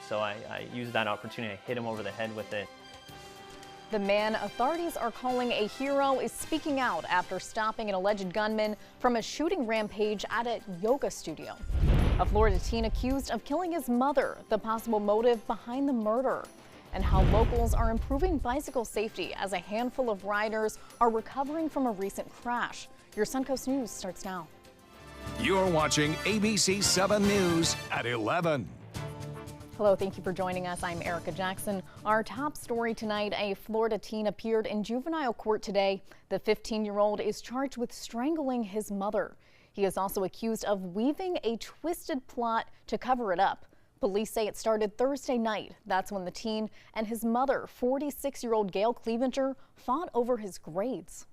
so I used that opportunity. I hit him over the head with it. The man authorities are calling a hero is speaking out after stopping an alleged gunman from a shooting rampage at a yoga studio. A Florida teen accused of killing his mother, the possible motive behind the murder, and how locals are improving bicycle safety as a handful of riders are recovering from a recent crash. Your Suncoast News starts now. You're watching ABC 7 News at 11. Hello, thank you for joining us. I'm Erica Jackson. Our top story tonight, a Florida teen appeared in juvenile court today. The 15-year-old is charged with strangling his mother. He is also accused of weaving a twisted plot to cover it up. Police say it started Thursday night. That's when the teen and his mother, 46-year-old Gail Clevenger, fought over his grades.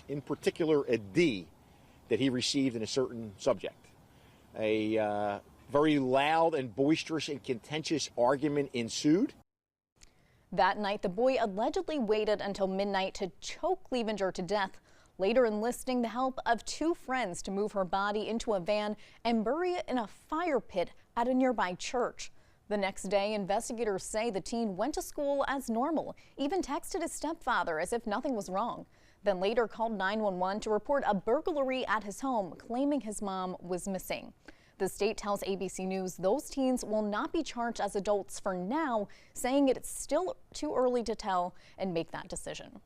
In particular, a D that he received in a certain subject. A very loud and boisterous and contentious argument ensued. That night, the boy allegedly waited until midnight to choke Clevenger to death, later enlisting the help of two friends to move her body into a van and bury it in a fire pit at a nearby church. The next day, investigators say the teen went to school as normal, even texted his stepfather as if nothing was wrong, then later called 911 to report a burglary at his home, claiming his mom was missing. The state tells ABC News those teens will not be charged as adults for now, saying it's still too early to tell and make that decision.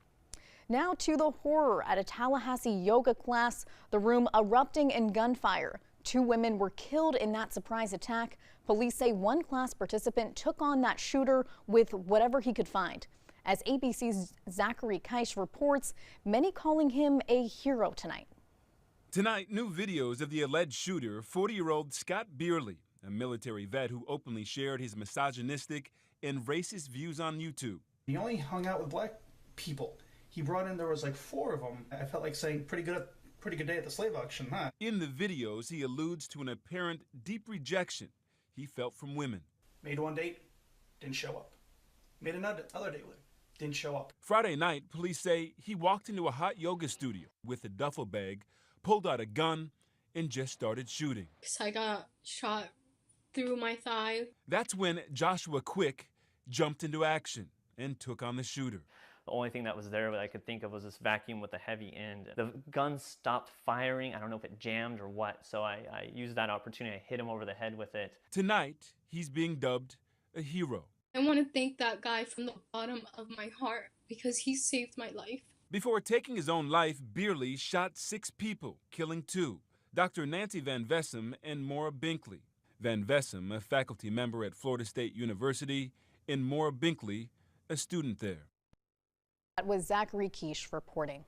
Now to the horror at a Tallahassee yoga class, the room erupting in gunfire. Two women were killed in that surprise attack. Police say one class participant took on that shooter with whatever he could find. As ABC's Zachary Keish reports, many calling him a hero tonight. Tonight, new videos of the alleged shooter, 40-year-old Scott Beerley, a military vet who openly shared his misogynistic and racist views on YouTube. He only hung out with black people. He brought in, there was like 4 of them. I felt like saying, pretty good day at the slave auction, huh? In the videos, he alludes to an apparent deep rejection he felt from women. Made one date, didn't show up. Made another date with him, didn't show up. Friday night, police say he walked into a hot yoga studio with a duffel bag, pulled out a gun, and just started shooting. I got shot through my thigh. That's when Joshua Quick jumped into action and took on the shooter. The only thing that was there that I could think of was this vacuum with a heavy end. The gun stopped firing. I don't know if it jammed or what, so I used that opportunity. I hit him over the head with it. Tonight, he's being dubbed a hero. I want to thank that guy from the bottom of my heart because he saved my life. Before taking his own life, Beerley shot 6 people, killing 2, Dr. Nancy Van Vessem and Maura Binkley. Van Vessem, a faculty member at Florida State University, and Maura Binkley, a student there. That was Zachary Keish reporting.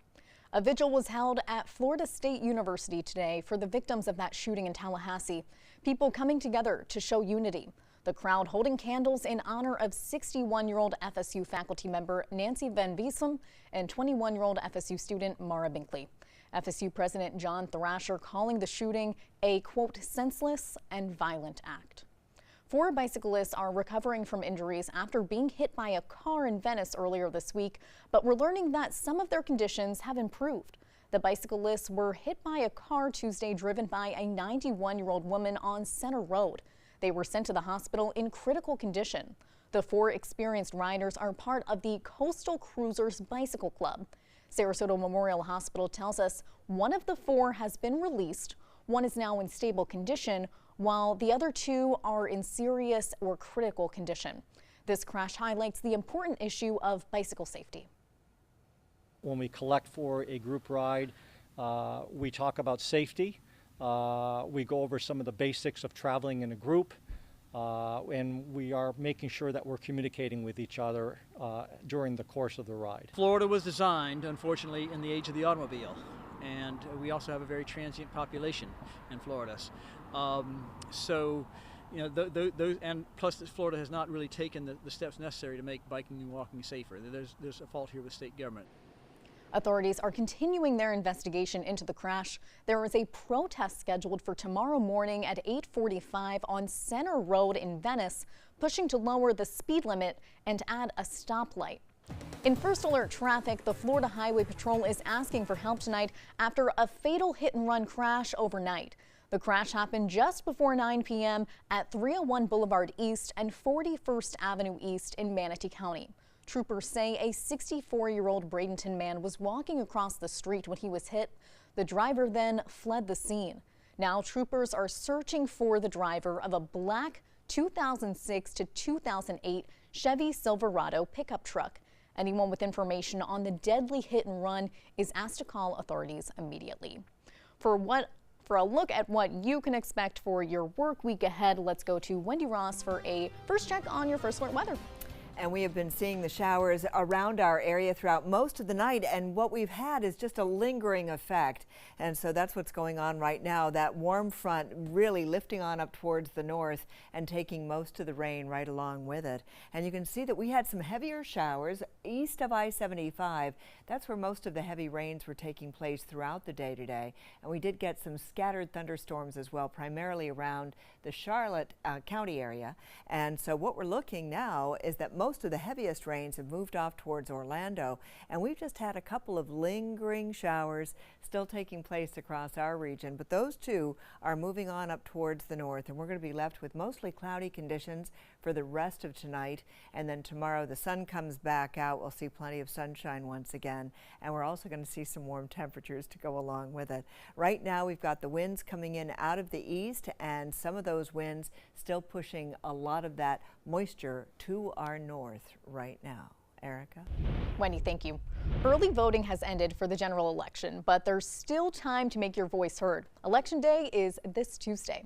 A vigil was held at Florida State University today for the victims of that shooting in Tallahassee. People coming together to show unity. The crowd holding candles in honor of 61-year-old FSU faculty member Nancy Van Vessem and 21-year-old FSU student Maura Binkley. FSU President John Thrasher calling the shooting a, quote, senseless and violent act. 4 bicyclists are recovering from injuries after being hit by a car in Venice earlier this week, but we're learning that some of their conditions have improved. The bicyclists were hit by a car Tuesday driven by a 91-year-old woman on Center Road. They were sent to the hospital in critical condition. The 4 experienced riders are part of the Coastal Cruisers Bicycle Club. Sarasota Memorial Hospital tells us one of the 4 has been released. One is now in stable condition, while the other 2 are in serious or critical condition. This crash highlights the important issue of bicycle safety. When we collect for a group ride, we talk about safety. We go over some of the basics of traveling in a group, and we are making sure that we're communicating with each other during the course of the ride. Florida was designed, unfortunately, in the age of the automobile, and we also have a very transient population in Florida. So, you know, those, and plus Florida has not really taken the steps necessary to make biking and walking safer. There's a fault here with state government. Authorities are continuing their investigation into the crash. There is a protest scheduled for tomorrow morning at 8:45 on Center Road in Venice, pushing to lower the speed limit and add a stoplight. In first alert traffic, the Florida Highway Patrol is asking for help tonight after a fatal hit-and-run crash overnight. The crash happened just before 9 p.m. at 301 Boulevard East and 41st Avenue East in Manatee County. Troopers say a 64-year-old Bradenton man was walking across the street when he was hit. The driver then fled the scene. Now troopers are searching for the driver of a black 2006 to 2008 Chevy Silverado pickup truck. Anyone with information on the deadly hit and run is asked to call authorities immediately. For a look at what you can expect for your work week ahead, let's go to Wendy Ross for a first check on your First Alert weather. And we have been seeing the showers around our area throughout most of the night, and what we've had is just a lingering effect. And so that's what's going on right now. That warm front really lifting on up towards the north and taking most of the rain right along with it. And you can see that we had some heavier showers east of I-75. That's where most of the heavy rains were taking place throughout the day today. And we did get some scattered thunderstorms as well, primarily around the Charlotte County area. And so what we're looking now is that most of the heaviest rains have moved off towards Orlando, and we've just had a couple of lingering showers still taking place across our region, but those two are moving on up towards the north, and we're going to be left with mostly cloudy conditions for the rest of tonight. And then tomorrow the sun comes back out. We'll see plenty of sunshine once again, and we're also going to see some warm temperatures to go along with it. Right now we've got the winds coming in out of the east, and some of those winds still pushing a lot of that moisture to our north right now. Erica? Wendy, thank you. Early voting has ended for the general election, but there's still time to make your voice heard. Election day is this Tuesday.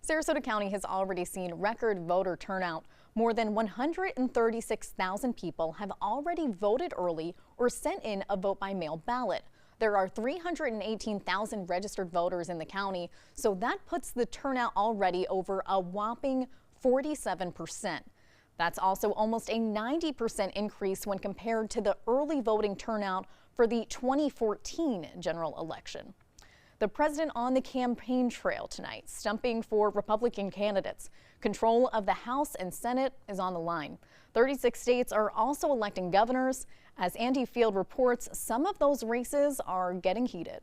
Sarasota County has already seen record voter turnout. More than 136,000 people have already voted early or sent in a vote-by-mail ballot. There are 318,000 registered voters in the county, so that puts the turnout already over a whopping 47%. That's also almost a 90% increase when compared to the early voting turnout for the 2014 general election. The president on the campaign trail tonight, stumping for Republican candidates. Control of the House and Senate is on the line. 36 states are also electing governors. As Andy Field reports, some of those races are getting heated.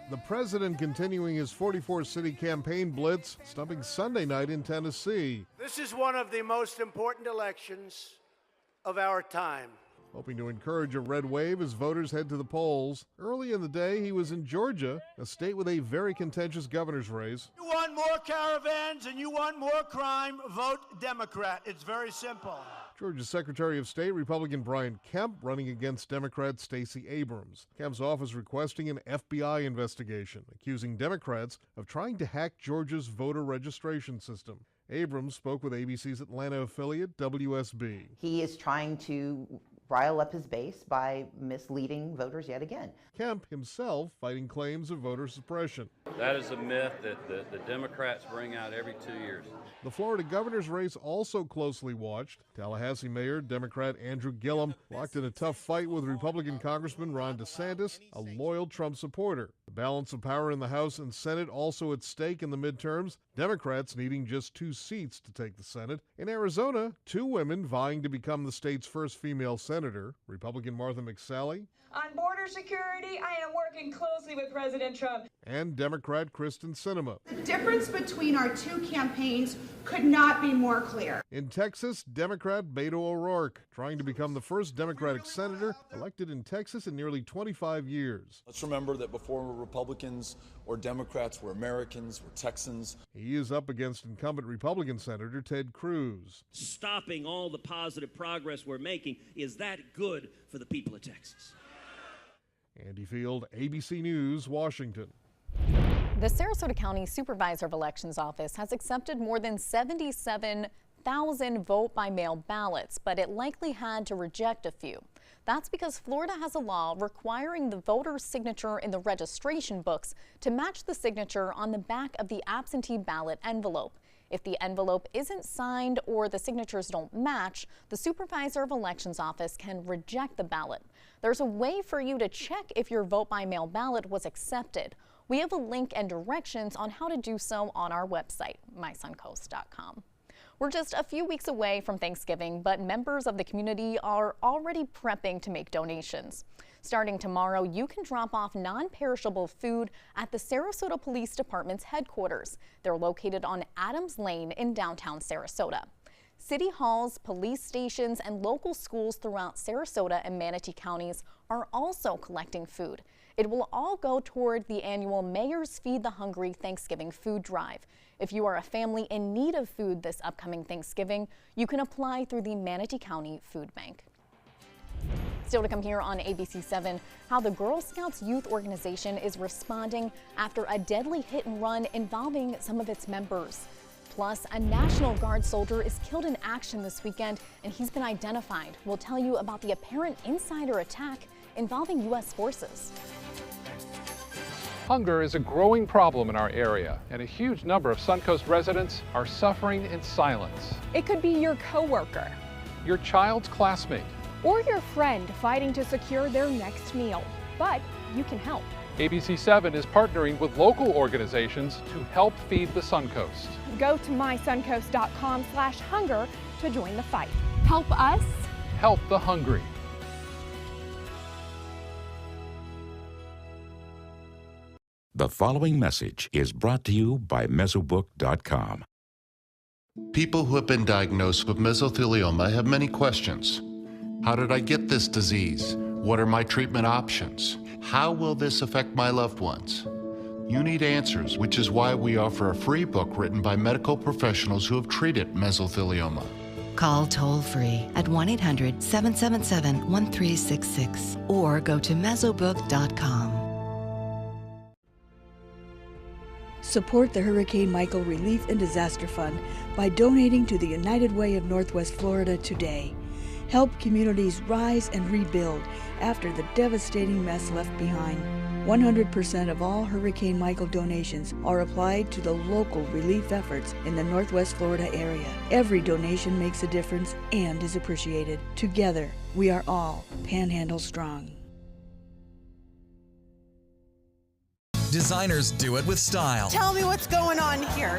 The president continuing his 44-city campaign blitz, stumping Sunday night in Tennessee. This is one of the most important elections of our time. Hoping to encourage a red wave as voters head to the polls. Early in the day, he was in Georgia, a state with a very contentious governor's race. You want more caravans and you want more crime, vote Democrat. It's very simple. Georgia's Secretary of State, Republican Brian Kemp, running against Democrat Stacey Abrams. Kemp's office requesting an FBI investigation, accusing Democrats of trying to hack Georgia's voter registration system. Abrams spoke with ABC's Atlanta affiliate, WSB. He is trying to rile up his base by misleading voters yet again. Kemp himself fighting claims of voter suppression. That is a myth that the Democrats bring out every 2 years. The Florida governor's race also closely watched. Tallahassee Mayor Democrat Andrew Gillum locked in a tough fight with Republican Congressman Ron DeSantis, a loyal Trump supporter. The balance of power in the House and Senate also at stake in the midterms. Democrats needing just 2 seats to take the Senate. In Arizona, 2 women vying to become the state's first female senator. Republican Martha McSally. On border security, I am working closely with President Trump. And Democrat Kristen Sinema. The difference between our 2 campaigns could not be more clear. In Texas, Democrat Beto O'Rourke trying to become the first Democratic senator elected in Texas in nearly 25 years. Let's remember that before Republicans or Democrats were Americans, were Texans. He is up against incumbent Republican Senator Ted Cruz. Stopping all the positive progress we're making, is that good for the people of Texas? Andy Field, ABC News, Washington. The Sarasota County Supervisor of Elections Office has accepted more than 77,000 vote-by-mail ballots, but it likely had to reject a few. That's because Florida has a law requiring the voter's signature in the registration books to match the signature on the back of the absentee ballot envelope. If the envelope isn't signed or the signatures don't match, the Supervisor of Elections Office can reject the ballot. There's a way for you to check if your vote-by-mail ballot was accepted. We have a link and directions on how to do so on our website, mysuncoast.com. We're just a few weeks away from Thanksgiving, but members of the community are already prepping to make donations. Starting tomorrow, you can drop off non-perishable food at the Sarasota Police Department's headquarters. They're located on Adams Lane in downtown Sarasota. City halls, police stations, and local schools throughout Sarasota and Manatee counties are also collecting food. It will all go toward the annual Mayor's Feed the Hungry Thanksgiving food drive. If you are a family in need of food this upcoming Thanksgiving, you can apply through the Manatee County Food Bank. Still to come here on ABC 7, how the Girl Scouts Youth Organization is responding after a deadly hit and run involving some of its members. Plus, a National Guard soldier is killed in action this weekend, and he's been identified. We'll tell you about the apparent insider attack involving U.S. forces. Hunger is a growing problem in our area, and a huge number of Suncoast residents are suffering in silence. It could be your coworker, your child's classmate, or your friend fighting to secure their next meal. But you can help. ABC 7 is partnering with local organizations to help feed the Suncoast. Go to mysuncoast.com/hunger to join the fight. Help us. Help the hungry. The following message is brought to you by Mesobook.com. People who have been diagnosed with mesothelioma have many questions. How did I get this disease? What are my treatment options? How will this affect my loved ones? You need answers, which is why we offer a free book written by medical professionals who have treated mesothelioma. Call toll-free at 1-800-777-1366 or go to Mesobook.com. Support the Hurricane Michael Relief and Disaster Fund by donating to the United Way of Northwest Florida today. Help communities rise and rebuild after the devastating mess left behind. 100% of all Hurricane Michael donations are applied to the local relief efforts in the Northwest Florida area. Every donation makes a difference and is appreciated. Together, we are all Panhandle Strong. Designers do it with style. Tell me what's going on here.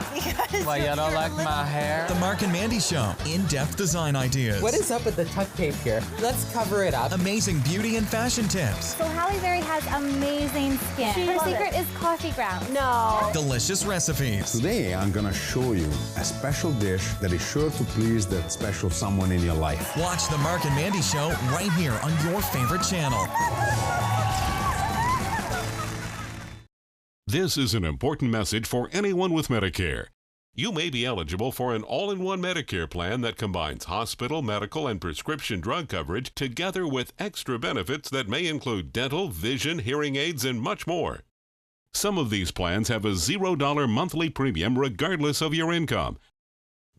Why, you don't like my hair? The Mark and Mandy Show. In-depth design ideas. What is up with the tuck tape here? Let's cover it up. Amazing beauty and fashion tips. So Halle Berry has amazing skin. Her secret is coffee grounds. No. Delicious recipes. Today, I'm going to show you a special dish that is sure to please that special someone in your life. Watch the Mark and Mandy Show right here on your favorite channel. This is an important message for anyone with Medicare. You may be eligible for an all-in-one Medicare plan that combines hospital, medical, and prescription drug coverage together with extra benefits that may include dental, vision, hearing aids, and much more. Some of these plans have a $0 monthly premium regardless of your income.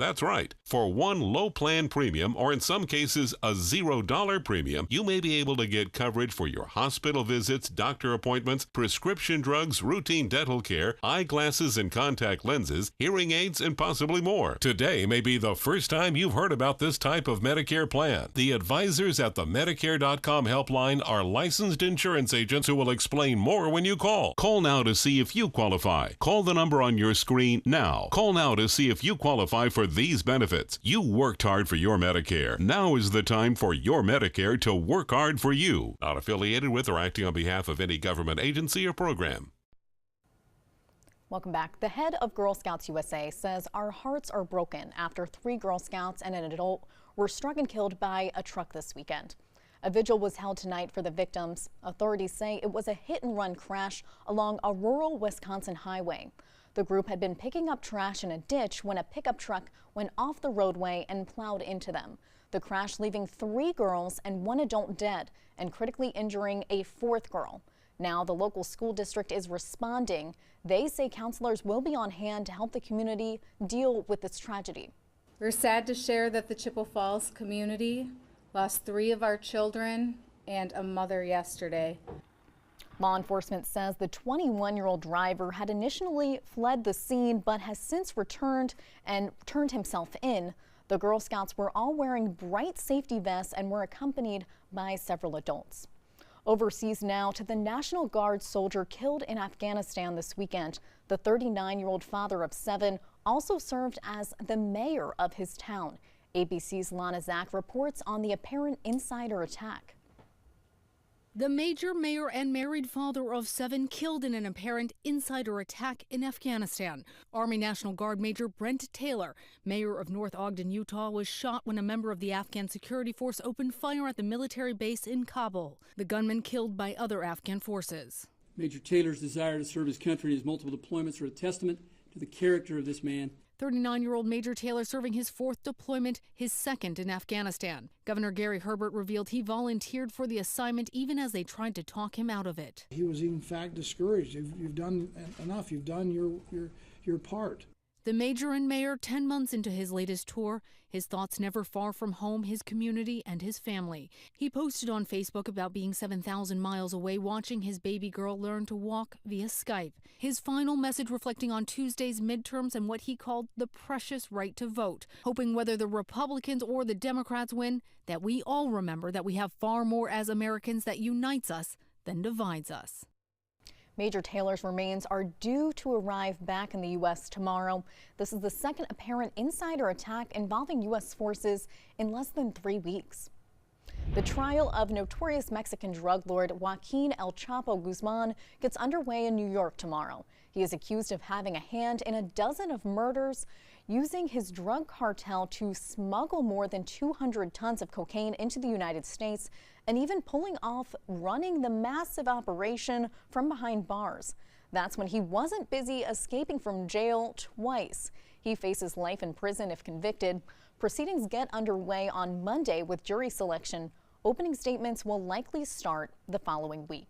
That's right. For one low plan premium, or in some cases a $0 premium, you may be able to get coverage for your hospital visits, doctor appointments, prescription drugs, routine dental care, eyeglasses and contact lenses, hearing aids, and possibly more. Today may be the first time you've heard about this type of Medicare plan. The advisors at the Medicare.com helpline are licensed insurance agents who will explain more when you call. Call now to see if you qualify. Call the number on your screen now. Call now to see if you qualify for these benefits. You worked hard for your Medicare. Now is the time for your Medicare to work hard for you. Not affiliated with or acting on behalf of any government agency or program. Welcome back. The head of Girl Scouts USA says our hearts are broken after 3 Girl Scouts and an adult were struck and killed by a truck this weekend. A vigil was held tonight for the victims. Authorities say it was a hit-and-run crash along a rural Wisconsin highway. The group had been picking up trash in a ditch when a pickup truck went off the roadway and plowed into them. The crash leaving 3 girls and 1 adult dead and critically injuring a 4th girl. Now the local school district is responding. They say counselors will be on hand to help the community deal with this tragedy. We're sad to share that the Chippewa Falls community lost 3 of our children and a mother yesterday. Law enforcement says the 21-year-old driver had initially fled the scene but has since returned and turned himself in. The Girl Scouts were all wearing bright safety vests and were accompanied by several adults. Overseas now to the National Guard soldier killed in Afghanistan this weekend. The 39-year-old father of 7 also served as the mayor of his town. ABC's Lana Zach reports on the apparent insider attack. The Major, mayor, and married father of 7 killed in an apparent insider attack in Afghanistan. Army National Guard Major Brent Taylor, mayor of North Ogden, Utah, was shot when a member of the Afghan security force opened fire at the military base in Kabul. The gunman killed by other Afghan forces. Major Taylor's desire to serve his country in his multiple deployments are a testament to the character of this man. 39-year-old Major Taylor serving his 4th deployment, his 2nd in Afghanistan. Governor Gary Herbert revealed he volunteered for the assignment even as they tried to talk him out of it. He was in fact discouraged. You've done enough. You've done your part. The Major and mayor 10 months into his latest tour, his thoughts never far from home, his community, and his family. He posted on Facebook about being 7,000 miles away watching his baby girl learn to walk via Skype. His final message reflecting on Tuesday's midterms and what he called the precious right to vote, hoping whether the Republicans or the Democrats win, that we all remember that we have far more as Americans that unites us than divides us. Major Taylor's remains are due to arrive back in the U.S. tomorrow. This is the second apparent insider attack involving U.S. forces in less than 3 weeks. The trial of notorious Mexican drug lord Joaquin El Chapo Guzman gets underway in New York tomorrow. He is accused of having a hand in a dozen of murders, using his drug cartel to smuggle more than 200 tons of cocaine into the United States, and even pulling off running the massive operation from behind bars. That's when he wasn't busy escaping from jail twice. He faces life in prison if convicted. Proceedings get underway on Monday with jury selection. Opening statements will likely start the following week.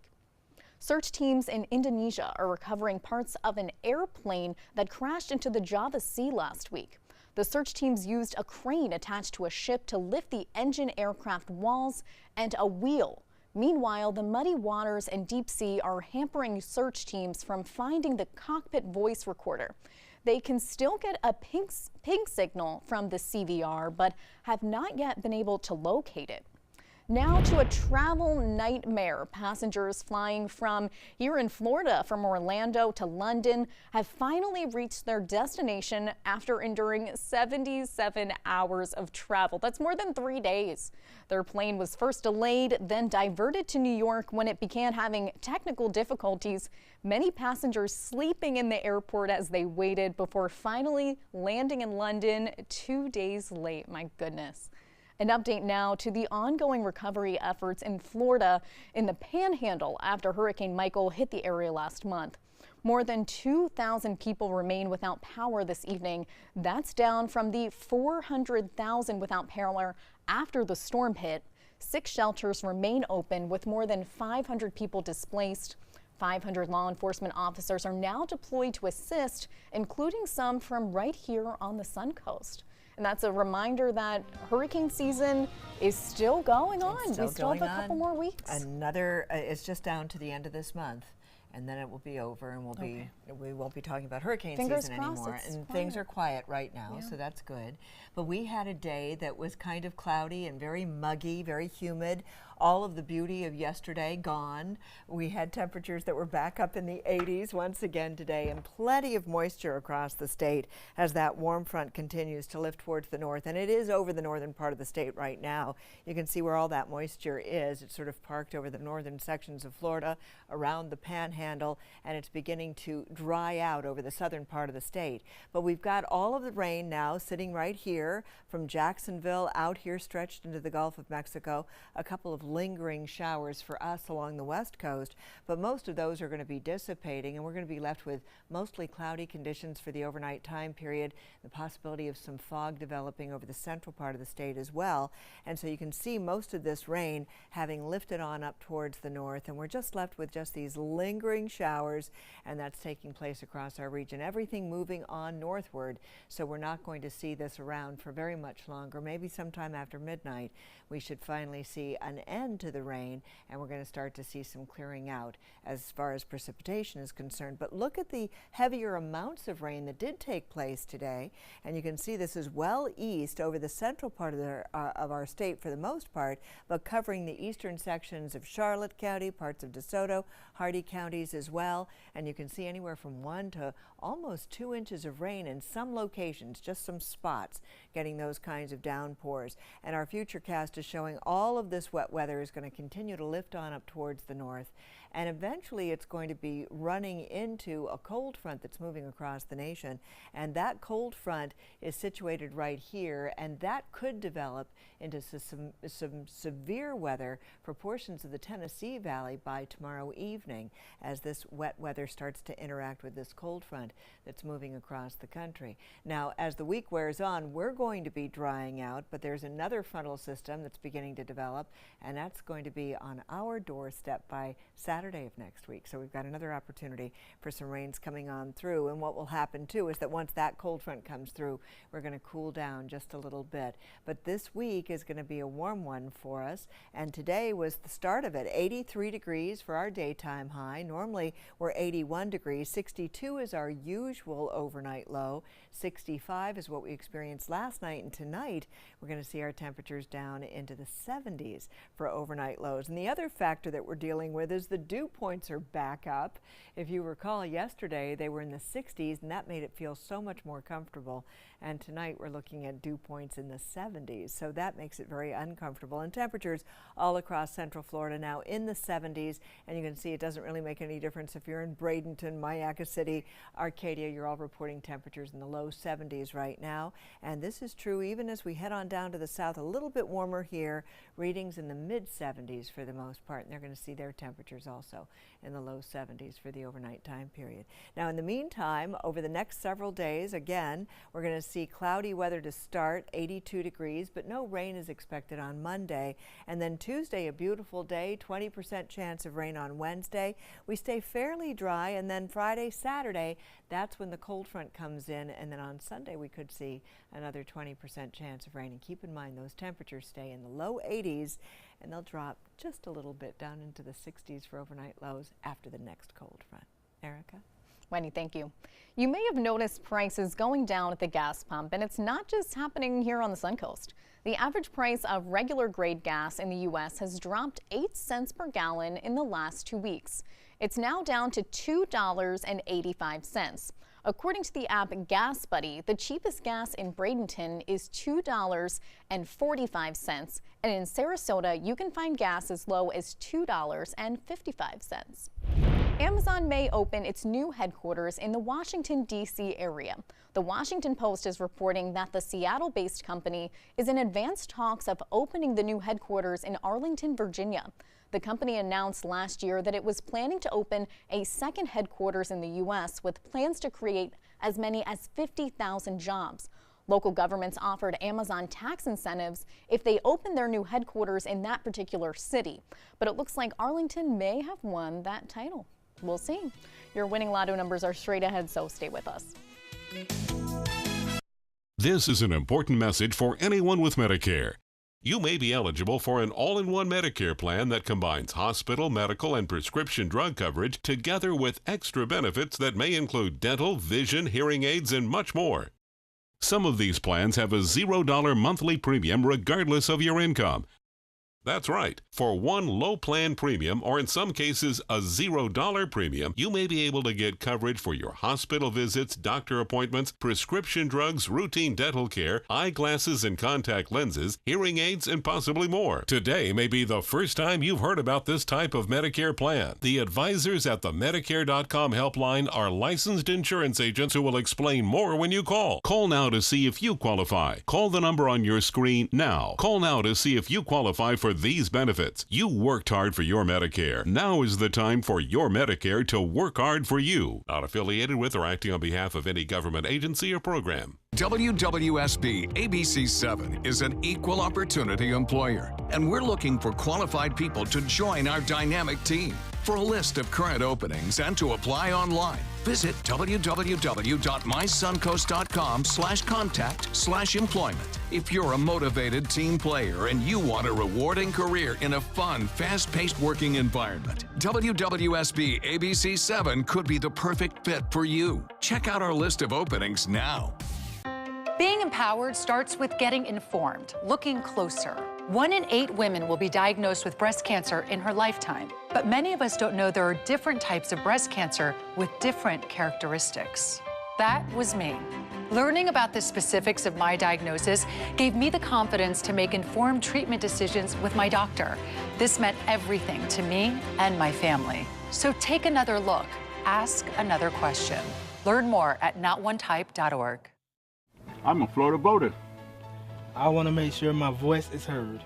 Search teams in Indonesia are recovering parts of an airplane that crashed into the Java Sea last week. The search teams used a crane attached to a ship to lift the engine, aircraft walls, and a wheel. Meanwhile, the muddy waters and deep sea are hampering search teams from finding the cockpit voice recorder. They can still get a ping signal from the CVR, but have not yet been able to locate it. Now to a travel nightmare. Passengers flying from here in Florida from Orlando to London have finally reached their destination after enduring 77 hours of travel. That's more than 3 days. Their plane was first delayed, then diverted to New York when it began having technical difficulties. Many passengers sleeping in the airport as they waited before finally landing in London 2 days late. My goodness. An update now to the ongoing recovery efforts in Florida in the Panhandle after Hurricane Michael hit the area last month. More than 2,000 people remain without power this evening. That's down from the 400,000 without power after the storm hit. 6 shelters remain open with more than 500 people displaced. 500 law enforcement officers are now deployed to assist, including some from right here on the Suncoast. And that's a reminder that hurricane season is still going on. We still have a couple more weeks. It's just down to the end of this month, and then it will be over, and we won't be talking about hurricane season anymore. And things are quiet right now, so that's good. But we had a day that was kind of cloudy and very muggy, very humid. All of the beauty of yesterday gone. We had temperatures that were back up in the 80s once again today, and plenty of moisture across the state as that warm front continues to lift towards the north. And it is over the northern part of the state right now. You can see where all that moisture is. It's sort of parked over the northern sections of Florida, around the Panhandle, and it's beginning to dry out over the southern part of the state. But we've got all of the rain now sitting right here from Jacksonville out here stretched into the Gulf of Mexico. A couple of lingering showers for us along the west coast, but most of those are going to be dissipating, and we're going to be left with mostly cloudy conditions for the overnight time period, the possibility of some fog developing over the central part of the state as well. And so you can see most of this rain having lifted on up towards the north, and we're just left with just these lingering showers, and that's taking place across our region. Everything moving on northward, so we're not going to see this around for very much longer. Maybe sometime after midnight we should finally see an end to the rain, and we're going to start to see some clearing out as far as precipitation is concerned. But look at the heavier amounts of rain that did take place today, and you can see this is well east over the central part of our state for the most part, but covering the eastern sections of Charlotte County, parts of DeSoto, Hardy counties as well. And you can see anywhere from 1 to almost 2 inches of rain in some locations, just some spots getting those kinds of downpours. And our futurecast is showing all of this wet weather weather is going to continue to lift on up towards the north, and eventually it's going to be running into a cold front that's moving across the nation, and that cold front is situated right here, and that could develop into some severe weather for portions of the Tennessee Valley by tomorrow evening as this wet weather starts to interact with this cold front that's moving across the country. Now, as the week wears on, we're going to be drying out, but there's another frontal system that's beginning to develop, and that's going to be on our doorstep by Saturday of next week. So we've got another opportunity for some rains coming on through, and what will happen too is that once that cold front comes through, we're going to cool down just a little bit. But this week is going to be a warm one for us, and today was the start of it. 83 degrees for our daytime high. Normally we're 81 degrees. 62 is our usual overnight low. 65 is what we experienced last night, and tonight we're going to see our temperatures down into the 70s for overnight lows. And the other factor that we're dealing with is the dew points are back up. If you recall, yesterday they were in the 60s, and that made it feel so much more comfortable. And tonight we're looking at dew points in the 70s, so that makes it very uncomfortable. And temperatures all across central Florida now in the 70s, and you can see it doesn't really make any difference if you're in Bradenton, Mayaca City, Arcadia. You're all reporting temperatures in the low 70s right now, and this is true even as we head on down to the south. A little bit warmer here, readings in the mid 70s for the most part, and they're going to see their temperatures also in the low 70s for the overnight time period. Now, in the meantime, over the next several days, again, we're going to see cloudy weather to start, 82 degrees, but no rain is expected on Monday. And then Tuesday, a beautiful day, 20% chance of rain on Wednesday. We stay fairly dry, and then Friday, Saturday, that's when the cold front comes in, and then on Sunday we could see another 20% chance of rain. And keep in mind, those temperatures stay in the low 80s, and they'll drop just a little bit down into the 60s for overnight lows after the next cold front. Erica? Wendy, thank you. You may have noticed prices going down at the gas pump, and it's not just happening here on the Suncoast. The average price of regular grade gas in the U.S. has dropped 8 cents per gallon in the last 2 weeks. It's now down to $2.85. According to the app Gas Buddy, the cheapest gas in Bradenton is $2.45, and in Sarasota, you can find gas as low as $2.55. Amazon may open its new headquarters in the Washington, D.C. area. The Washington Post is reporting that the Seattle-based company is in advanced talks of opening the new headquarters in Arlington, Virginia. The company announced last year that it was planning to open a second headquarters in the U.S. with plans to create as many as 50,000 jobs. Local governments offered Amazon tax incentives if they open their new headquarters in that particular city. But it looks like Arlington may have won that title. We'll see. Your winning lotto numbers are straight ahead, so stay with us. This is an important message for anyone with Medicare. You may be eligible for an all-in-one Medicare plan that combines hospital, medical, and prescription drug coverage together with extra benefits that may include dental, vision, hearing aids, and much more. Some of these plans have a $0 monthly premium regardless of your income. That's right. For one low plan premium, or in some cases a $0 premium, you may be able to get coverage for your hospital visits, doctor appointments, prescription drugs, routine dental care, eyeglasses and contact lenses, hearing aids, and possibly more. Today may be the first time you've heard about this type of Medicare plan. The advisors at the Medicare.com helpline are licensed insurance agents who will explain more when you call. Call now to see if you qualify. Call the number on your screen now. Call now to see if you qualify for these benefits. You worked hard for your Medicare. Now is the time for your Medicare to work hard for you. Not affiliated with or acting on behalf of any government agency or program. WWSB ABC7 is an equal opportunity employer, and we're looking for qualified people to join our dynamic team. For a list of current openings and to apply online, visit www.mysuncoast.com/contact/employment. If you're a motivated team player and you want a rewarding career in a fun, fast-paced working environment, WWSB ABC7 could be the perfect fit for you. Check out our list of openings now. Being empowered starts with getting informed, looking closer. 1 in 8 women will be diagnosed with breast cancer in her lifetime. But many of us don't know there are different types of breast cancer with different characteristics. That was me. Learning about the specifics of my diagnosis gave me the confidence to make informed treatment decisions with my doctor. This meant everything to me and my family. So take another look. Ask another question. Learn more at notonetype.org. I'm a Florida voter. I want to make sure my voice is heard.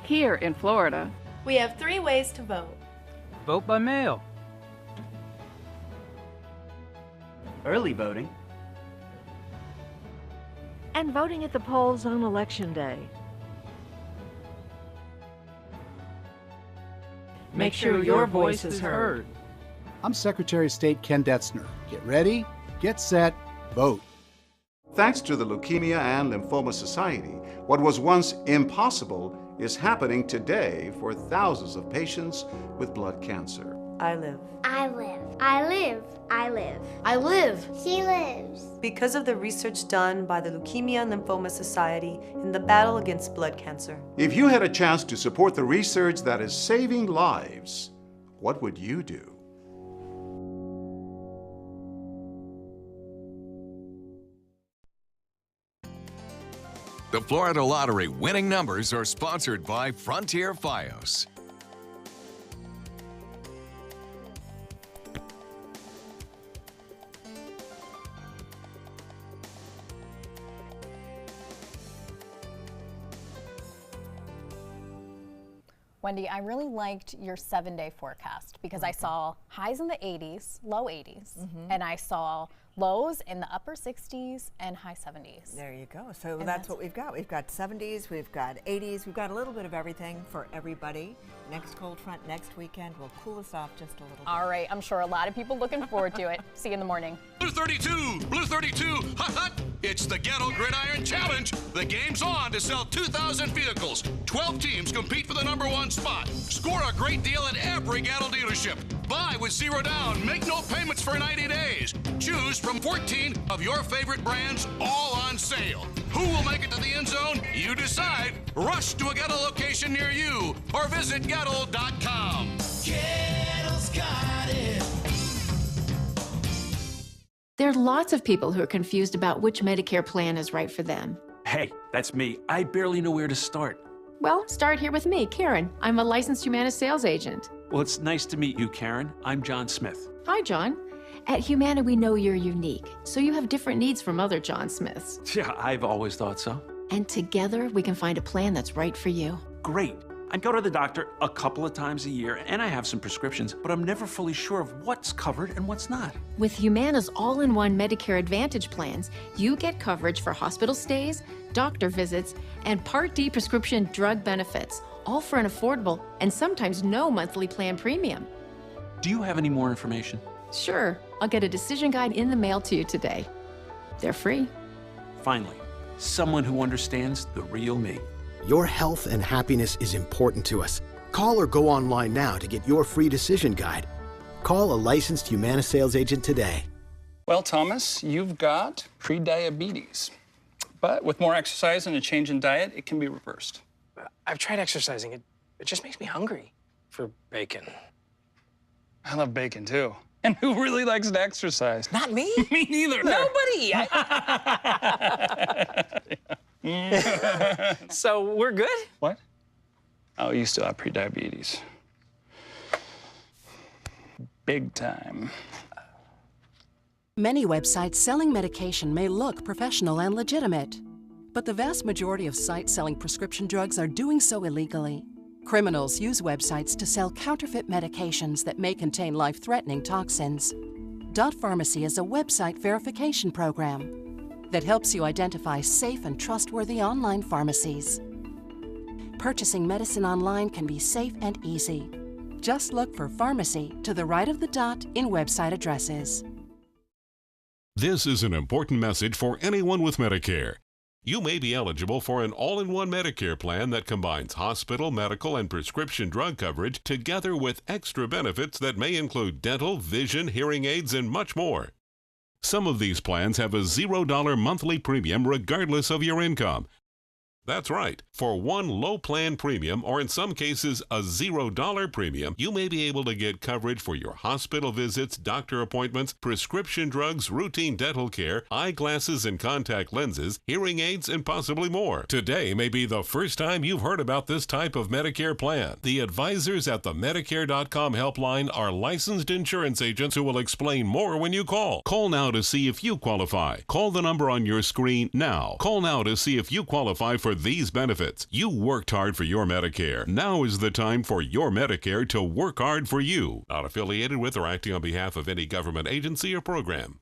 Here in Florida, we have 3 ways to vote. Vote by mail. Early voting. And voting at the polls on Election Day. Make sure your voice is heard. I'm Secretary of State Ken Detzner. Get ready, get set, vote. Thanks to the Leukemia and Lymphoma Society, what was once impossible is happening today for thousands of patients with blood cancer. I live. I live. I live. I live. I live. She lives. Because of the research done by the Leukemia and Lymphoma Society in the battle against blood cancer. If you had a chance to support the research that is saving lives, what would you do? The Florida Lottery winning numbers are sponsored by Frontier Fios. Wendy, I really liked your 7-day forecast because I saw highs in the 80s, low 80s, and I saw lows in the upper 60s and high 70s. There you go. So that's what we've got. We've got 70s, we've got 80s, we've got a little bit of everything for everybody. Next cold front next weekend will cool us off just a little bit. All right, I'm sure a lot of people looking forward to it. See you in the morning. Blue 32, Blue 32, hut hut. It's the Ghetto Gridiron Challenge. The game's on to sell 2,000 vehicles. 12 teams compete for the #1 spot. Score a great deal at every Ghetto dealership. Buy with 0 down. Make no payments for 90 days. Choose from 14 of your favorite brands, all on sale. Who will make it to the end zone? You decide. Rush to a Ghetto location near you or visit Ghetto.com. Ghetto's got it. There are lots of people who are confused about which Medicare plan is right for them. Hey, that's me. I barely know where to start. Well, start here with me, Karen. I'm a licensed Humana sales agent. Well, it's nice to meet you, Karen. I'm John Smith. Hi, John. At Humana, we know you're unique, so you have different needs from other John Smiths. Yeah, I've always thought so. And together, we can find a plan that's right for you. Great. I go to the doctor a couple of times a year, and I have some prescriptions, but I'm never fully sure of what's covered and what's not. With Humana's all-in-one Medicare Advantage plans, you get coverage for hospital stays, doctor visits, and Part D prescription drug benefits, all for an affordable and sometimes no monthly plan premium. Do you have any more information? Sure. I'll get a decision guide in the mail to you today. They're free. Finally, someone who understands the real me. Your health and happiness is important to us. Call or go online now to get your free decision guide. Call a licensed Humana sales agent today. Well, Thomas, you've got pre-diabetes. But with more exercise and a change in diet, it can be reversed. I've tried exercising. It just makes me hungry for bacon. I love bacon, too. And who really likes to exercise? Not me. Me neither. Nobody. So we're good? What? Oh, you still have pre-diabetes. Big time. Many websites selling medication may look professional and legitimate, but the vast majority of sites selling prescription drugs are doing so illegally. Criminals use websites to sell counterfeit medications that may contain life-threatening toxins. Dot Pharmacy is a website verification program that helps you identify safe and trustworthy online pharmacies. Purchasing medicine online can be safe and easy. Just look for pharmacy to the right of the dot in website addresses. This is an important message for anyone with Medicare. You may be eligible for an all-in-one Medicare plan that combines hospital, medical, and prescription drug coverage together with extra benefits that may include dental, vision, hearing aids, and much more. Some of these plans have a $0 monthly premium regardless of your income. That's right. For one low plan premium, or in some cases a $0 premium, you may be able to get coverage for your hospital visits, doctor appointments, prescription drugs, routine dental care, eyeglasses and contact lenses, hearing aids, and possibly more. Today may be the first time you've heard about this type of Medicare plan. The advisors at the Medicare.com helpline are licensed insurance agents who will explain more when you call. Call now to see if you qualify. Call the number on your screen now. Call now to see if you qualify for these benefits. You worked hard for your Medicare. Now is the time for your Medicare to work hard for you. Not affiliated with or acting on behalf of any government agency or program.